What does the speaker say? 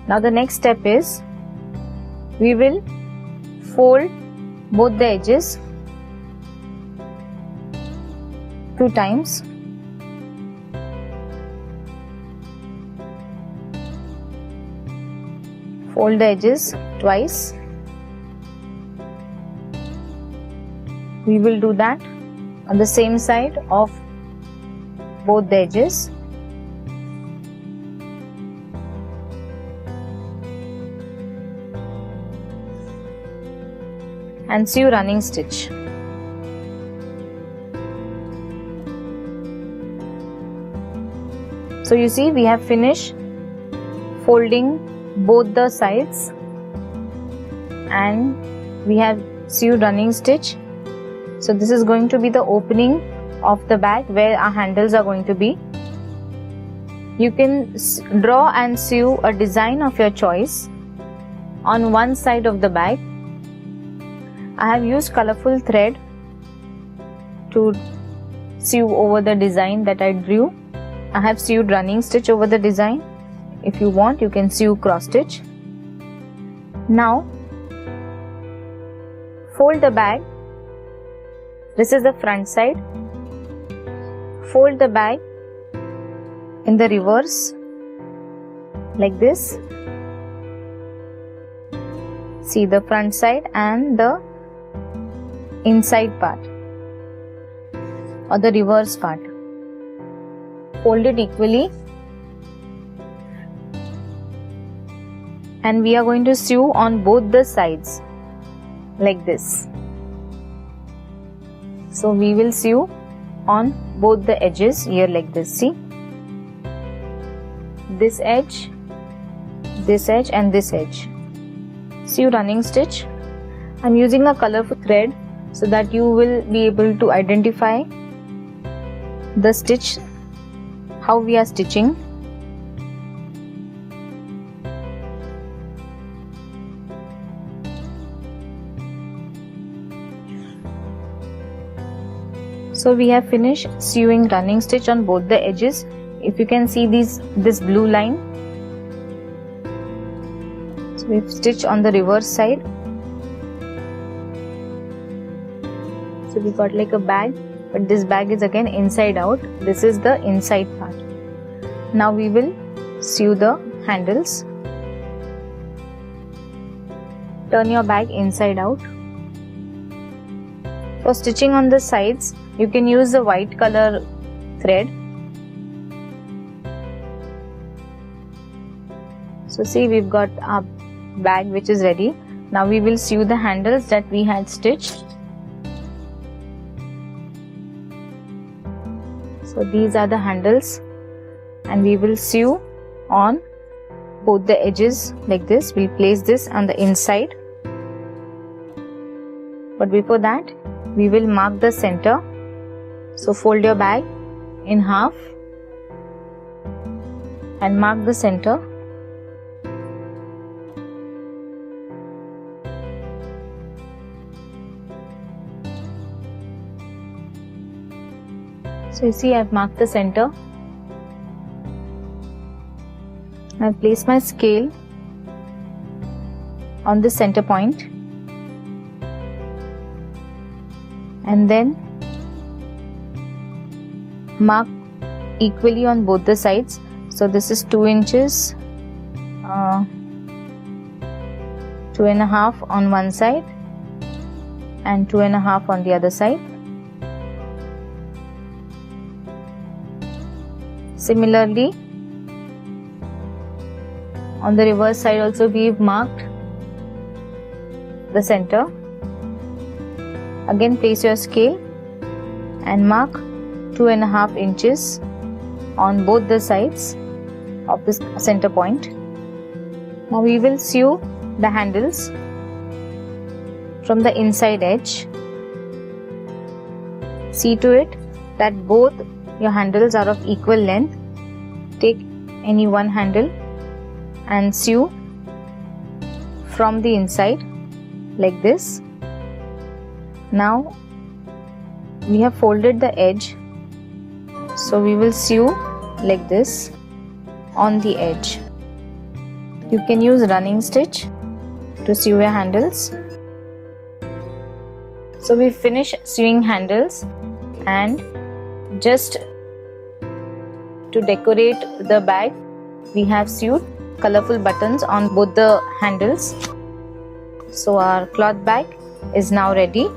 Now the next step is we will fold both the edges 2 times. Fold the edges twice. We will do that on the same side of both the edges. And sew running stitch. So you see, we have finished folding both the sides and we have sewed running stitch. So this is going to be the opening of the bag where our handles are going to be. You can draw and sew a design of your choice on one side of the bag. I have used colorful thread to sew over the design that I drew. I have sewed running stitch over the design. If you want, you can sew cross stitch. Now fold the bag. This is the front side. Fold the bag in the reverse like this. See the front side and the inside part or the reverse part. Fold it equally and we are going to sew on both the sides like this. So we will sew on both the edges here like this. See, this edge and this edge. Sew running stitch. I'm using a colorful thread so that you will be able to identify the stitch, how we are stitching. So we have finished sewing running stitch on both the edges. If you can see this blue line, so we've stitched on the reverse side. So we got like a bag, but this bag is again inside out. This is the inside part. Now we will sew the handles. Turn your bag inside out. For stitching on the sides, you can use the white color thread. So see, we've got our bag which is ready. Now we will sew the handles that we had stitched. So these are the handles and we will sew on both the edges like this. We'll place this on the inside. But before that, we will mark the center. So fold your bag in half and mark the center. So you see, I've marked the center. I've placed my scale on the center point and then mark equally on both the sides. So this is 2 inches, 2.5 on one side and 2.5 on the other side. Similarly, on the reverse side also we've marked the center. Again place your scale and mark 2.5 inches on both the sides of this center point. Now we will sew the handles from the inside edge. See to it that both your handles are of equal length. Take any one handle and sew from the inside like this. Now we have folded the edge, so we will sew like this on the edge. You can use running stitch to sew your handles. So we finish sewing handles, and just to decorate the bag, we have sewed colorful buttons on both the handles. So our cloth bag is now ready.